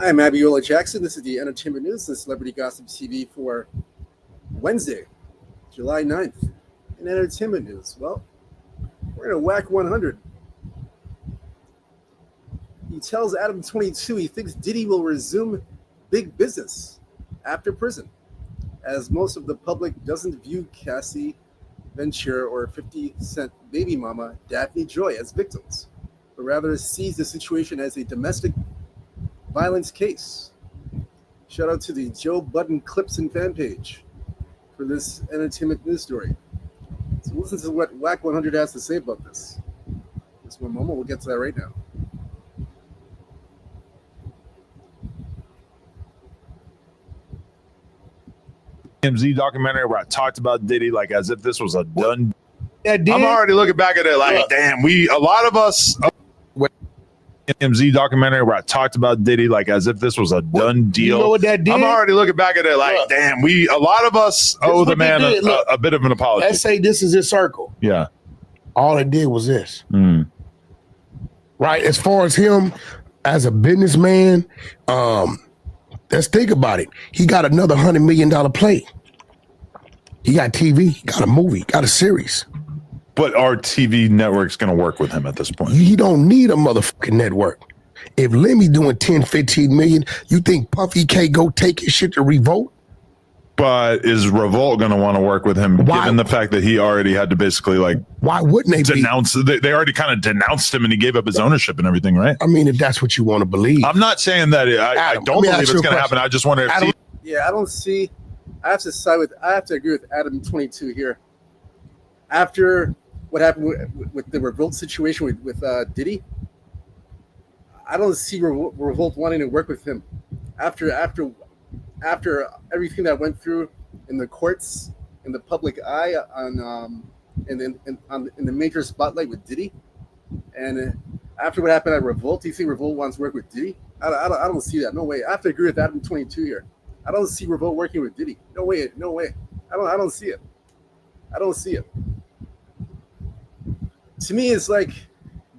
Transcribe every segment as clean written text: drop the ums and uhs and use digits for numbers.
I'm Abiola Jackson. This is the Entertainment News and Celebrity Gossip TV for Wednesday, July 9th. In Entertainment News, well, we're in a Wack 100. He tells Adam 22 he thinks Diddy will resume big business after prison, as most of the public doesn't view Cassie Ventura or 50 Cent baby mama Daphne Joy as victims, but rather sees the situation as a domestic violence case. Shout out to the Joe Budden Clips and fan page for this entertainment news story. So listen to what Wack 100 has to say about this. Just one moment, we'll get to that right now. TMZ documentary where I talked about Diddy like as if this was a done. I'm already looking back at it like, damn, a lot of us. TMZ documentary where I talked about Diddy like as if this was a done deal. You know what that did? I'm already looking back at it like, damn, a lot of us owe the man a bit of an apology. Let's say this is his circle. Yeah. All it did was this. Right? As far as him as a businessman, let's think about it. He got another $100 million play. He got TV, he got a movie, got a series. But our TV network's going to work with him at this point. He don't need a motherfucking network. If Lemmy doing 10, 15 million, you think Puffy can't go take his shit to Revolt? But is Revolt going to want to work with him, given the fact that he already had to basically why wouldn't they denounce? They already kind of denounced him, and he gave up his ownership and everything, right? I mean, if that's what you want to believe. I'm not saying that I don't believe it's going to happen. I just wonder if I don't see. I have to agree with Adam 22 here. After what happened with the Revolt situation with Diddy, I don't see Revolt wanting to work with him. After everything that went through in the courts, in the public eye, in the major spotlight with Diddy, and after what happened at Revolt, do you think Revolt wants to work with Diddy? I don't see that. No way. I have to agree with Adam 22 here. I don't see Revolt working with Diddy. No way. I don't see it. I don't see it. To me, it's like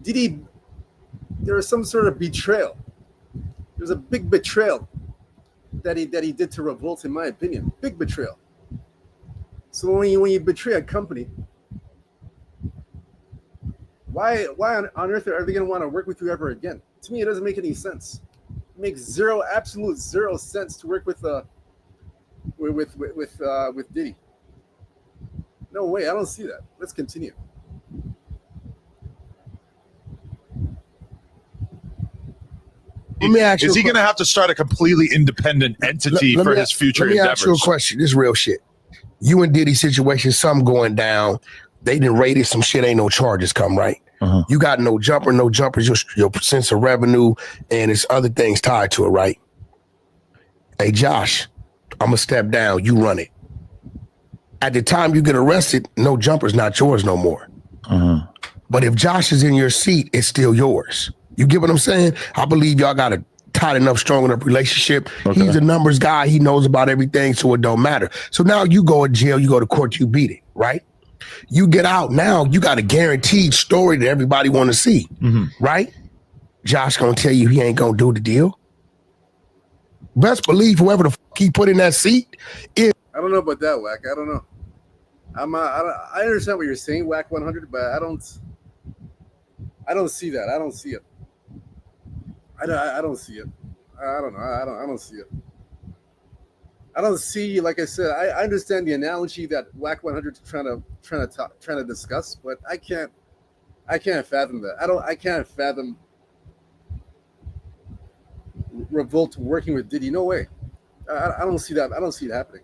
Diddy. There was some sort of betrayal. There's a big betrayal that he did to Revolt, in my opinion. Big betrayal. So when you betray a company, why on earth are they going to want to work with you ever again? To me, it doesn't make any sense. It makes absolute zero sense to work with Diddy. No way. I don't see that. Let's continue. Is he going to have to start a completely independent entity for his future endeavors? Let me ask you a question. This is real shit. You and Diddy situation, something going down. They didn't raid some shit. Ain't no charges come, right? You got no jumpers, your sense of revenue, and it's other things tied to it, right? Hey, Josh, I'm going to step down. You run it. At the time you get arrested, no jumper's not yours no more. But if Josh is in your seat, it's still yours. You get what I'm saying? I believe y'all got a tight enough, strong enough relationship. Okay. He's a numbers guy. He knows about everything, so it don't matter. So now you go to jail, you go to court, you beat it, right? You get out, now you got a guaranteed story that everybody want to see, right? Josh gonna tell you he ain't gonna do the deal. Best believe whoever the fuck he put in that seat is. I don't know about that, Wack. I don't know. I understand what you're saying, Wack 100, but I don't see that. I don't see it. I don't see it. I don't know. I don't see it. I don't see, like I said, I understand the analogy that Wack 100 is trying to discuss, but I can't fathom that. I can't fathom Revolt working with Diddy. No way. I don't see that. I don't see it happening.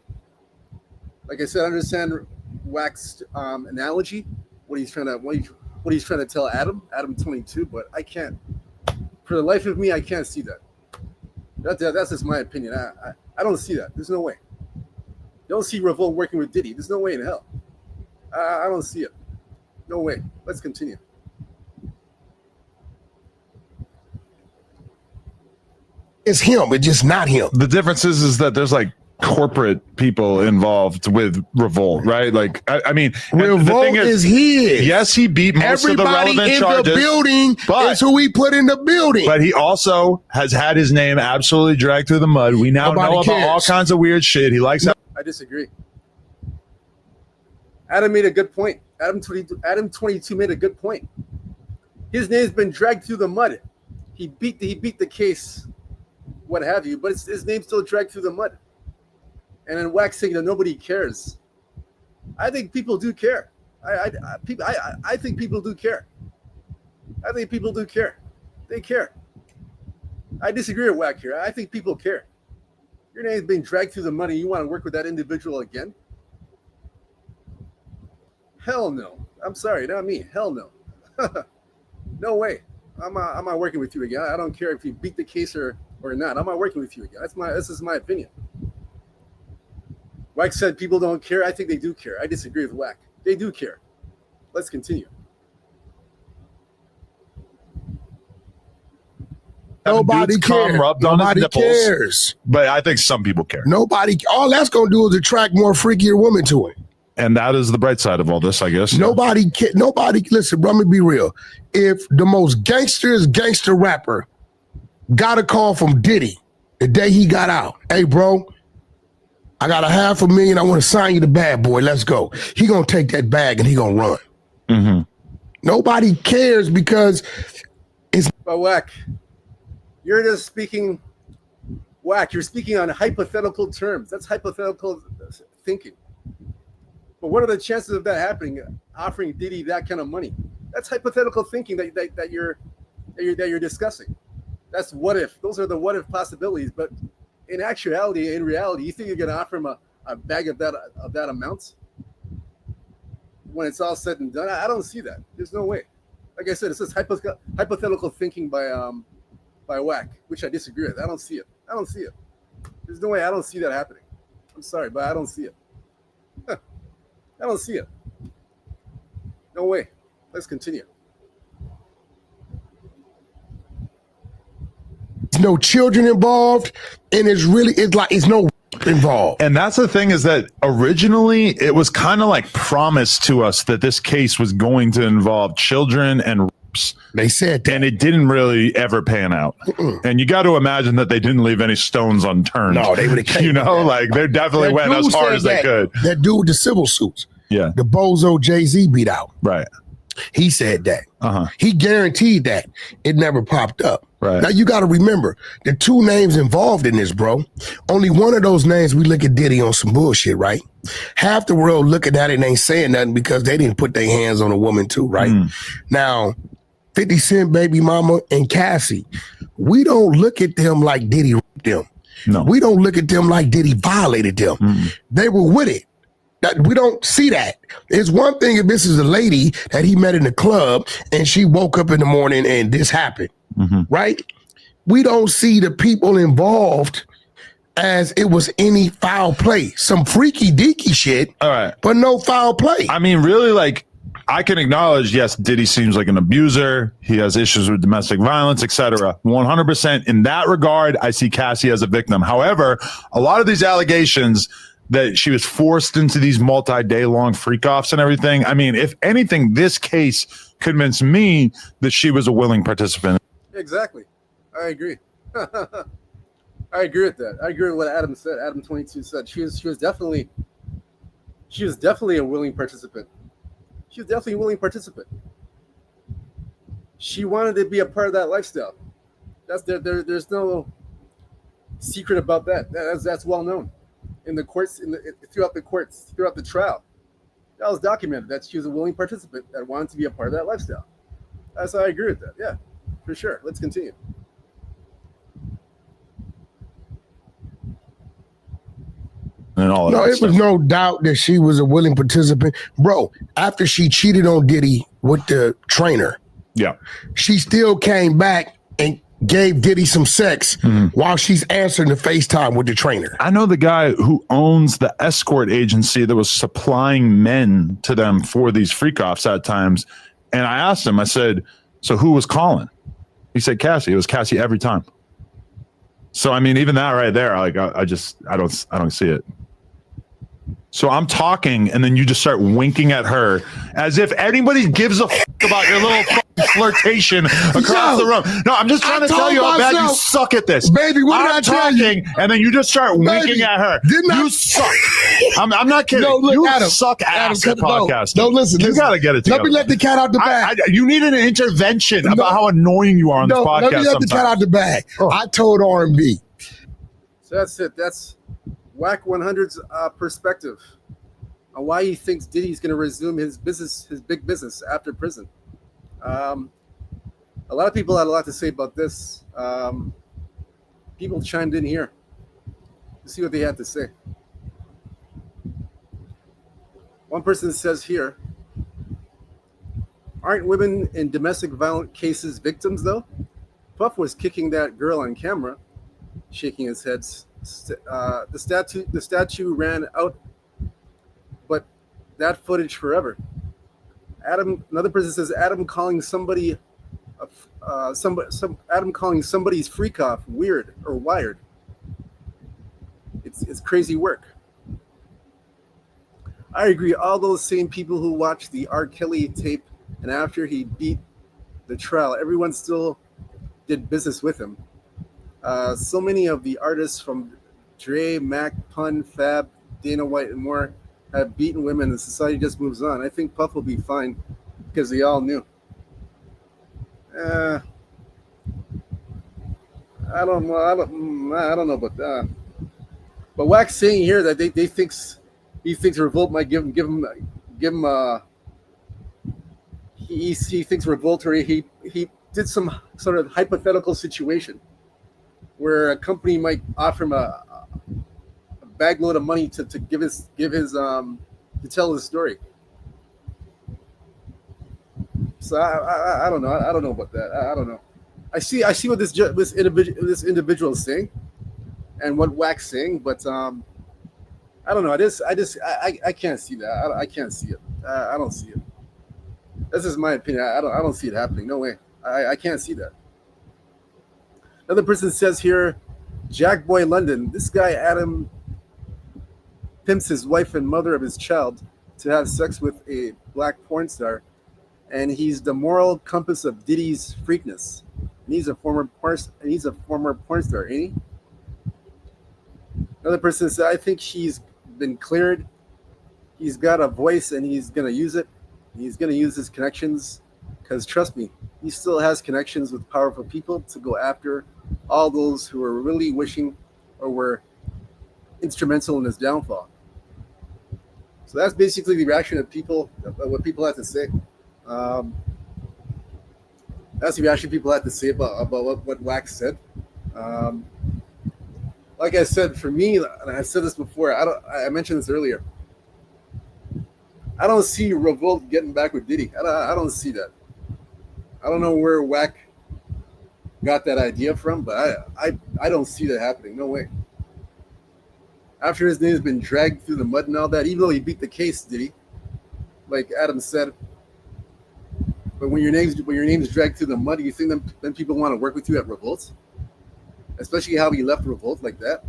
Like I said, I understand Wack's analogy, what he's trying to tell Adam 22, but I can't. For the life of me, I can't see that. That's just my opinion. I don't see that. There's no way. Don't see Revolt working with Diddy. There's no way in hell. I don't see it. No way. Let's continue. It's him. It's just not him. The difference is that there's like corporate people involved with Revolt, right? Like, I mean, Revolt the thing is his. Yes, he beat most of the Everybody relevant in charges. the building is who he put in the building. But he also has had his name absolutely dragged through the mud. We now know about all kinds of weird shit. He likes. I disagree. Adam made a good point. Adam 22 made a good point. His name's been dragged through the mud. He beat the case, what have you, but his name's still dragged through the mud. And then Wack saying that nobody cares. I think people do care. I think people do care. I think people do care. They care. I disagree with Wack here. I think people care. Your name's being dragged through the mud and you want to work with that individual again? Hell no. I'm sorry, not me. Hell no. No way. I'm not working with you again. I don't care if you beat the case or not. I'm not working with you again. This is my opinion. Wack said people don't care. I think they do care. I disagree with Wack. They do care. Let's continue. Nobody cares. Nobody cares. But I think some people care. Nobody. All that's going to do is attract more freakier women to it. And that is the bright side of all this, I guess. Nobody. Listen, bro, let me be real. If the most gangster rapper got a call from Diddy the day he got out, hey, bro, I got $500,000. I want to sign you the bad boy. Let's go. He going to take that bag and he going to run. Mm-hmm. Nobody cares because it's. But Wack, you're just speaking. Wack, you're speaking on hypothetical terms. That's hypothetical thinking. But what are the chances of that happening? Offering Diddy that kind of money? That's hypothetical thinking that you're discussing. That's what if. Those are the what if possibilities. But in actuality, in reality, you think you're going to offer him a bag of that amount when it's all said and done? I don't see that. There's no way. Like I said, it's just hypothetical thinking by Wack, which I disagree with. I don't see it. There's no way. I don't see that happening. I'm sorry, but I don't see it. I don't see it. No way. Let's continue. There's no children involved, and it's no involved. And that's the thing, is that originally it was kind of like promised to us that this case was going to involve children and rapes. They said that. And it didn't really ever pan out. And you got to imagine that they didn't leave any stones unturned. No, they would have. You know, like they definitely went as hard as they could. That dude with the civil suits. Yeah. The bozo Jay-Z beat out. Right. He said that. Uh-huh. He guaranteed that. It never popped up. Right. Now you got to remember the two names involved in this, bro. Only one of those names we look at Diddy on some bullshit, right? Half the world looking at it and ain't saying nothing because they didn't put their hands on a woman too, right? Now, 50 Cent, Baby Mama, and Cassie, we don't look at them like Diddy raped them. No. We don't look at them like Diddy violated them. They were with it. That we don't see that. It's one thing if this is a lady that he met in the club and she woke up in the morning and this happened, right? We don't see the people involved as it was any foul play. Some freaky deaky shit, all right, but no foul play. I mean, really, like, I can acknowledge, yes, Diddy seems like an abuser. He has issues with domestic violence, etc. 100% in that regard, I see Cassie as a victim. However, a lot of these allegations that she was forced into these multi-day long freak-offs and everything. I mean, if anything, this case convinced me that she was a willing participant. Exactly. I agree. I agree with that. I agree with what Adam said. Adam 22 said she was definitely a willing participant. She was definitely a willing participant. She wanted to be a part of that lifestyle. There's no secret about that. That's well known. In the courts, throughout the trial, that was documented that she was a willing participant that wanted to be a part of that lifestyle. That's how I agree with that. Yeah, for sure. Let's continue. And all of no, that it stuff. was no doubt that she was a willing participant, bro. After she cheated on Diddy with the trainer, yeah, she still came back and gave Diddy some sex while she's answering the FaceTime with the trainer. I know the guy who owns the escort agency that was supplying men to them for these freak-offs at times. And I asked him, I said, so who was calling? He said, Cassie. It was Cassie every time. So I mean, even that right there, like I don't see it. So I'm talking, and then you just start winking at her as if anybody gives a about your little flirtation across the room. No, I'm just trying to tell you how bad you suck at this. Baby, what did I tell you? And then you just start winking at her. You suck. I'm not kidding. No, look, you suck ass at podcasting. No, listen. You got to get it together. Let me let the cat out the bag. You need an intervention about how annoying you are on this podcast. Let me let the cat out the bag. I told R&B. So that's it. That's Wack 100's perspective on why he thinks Diddy's going to resume his big business after prison. A lot of people had a lot to say about this. People chimed in here to see what they had to say. One person says here, aren't women in domestic violence cases victims though? Puff was kicking that girl on camera, shaking his head. The statue ran out, but that footage forever. Another person says Adam calling somebody, Adam calling somebody's freak off weird or wired. It's crazy work. I agree. All those same people who watched the R. Kelly tape and after he beat the trial, everyone still did business with him. So many of the artists from Dre, Mac, Pun, Fab, Dana White, and more have beaten women, and society just moves on. I think Puff will be fine because they all knew. I don't know. I don't know about that. But Wack's saying here that he thinks Revolt might give him. He thinks Revolt, or he did some sort of hypothetical situation where a company might offer him a bagload of money to give his to tell his story. So I don't know. I don't know about that. I don't know. I see what this individual is saying, and what Wack's saying, but I don't know. I can't see that. I can't see it. I don't see it. This is my opinion. I don't see it happening. No way. I can't see that. Another person says here, Jack Boy London. This guy Adam pimps his wife and mother of his child to have sex with a black porn star, and he's the moral compass of Diddy's freakness. And he's a former porn star, ain't he? Another person said, I think he's been cleared. He's got a voice, and he's gonna use it. He's gonna use his connections, because trust me, he still has connections with powerful people to go after all those who are really wishing or were instrumental in his downfall. So that's basically the reaction of people, what people have to say. That's the reaction people have to say about what Wack said. Like I said, for me, and I said this before, I mentioned this earlier, I don't see Revolt getting back with Diddy. I don't see that. I don't know where Wack got that idea from, but I don't see that happening. No way. After his name's been dragged through the mud and all that, even though he beat the case, Diddy, like Adam said. But when your name's dragged through the mud, you think then people want to work with you at Revolt? Especially how he left Revolt like that.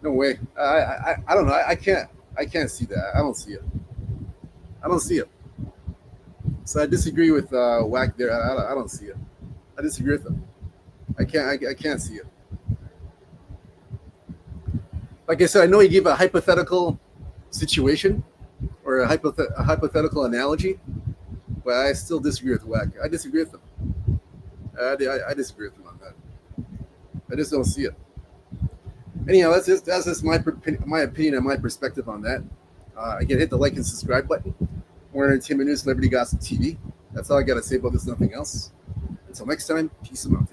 No way. I don't know. I can't see that. I don't see it. I don't see it. So I disagree with Wack there. I don't see it. I disagree with him. I can't see it. Like I said, I know he gave a hypothetical situation or a hypothetical analogy, but I still disagree with Wack. I disagree with him. I disagree with him on that. I just don't see it. Anyhow, that's just my opinion and my perspective on that. Again, hit the like and subscribe button. More entertainment news, Celebrity Gossip TV. That's all I got to say about this, nothing else. Until next time, peace and love.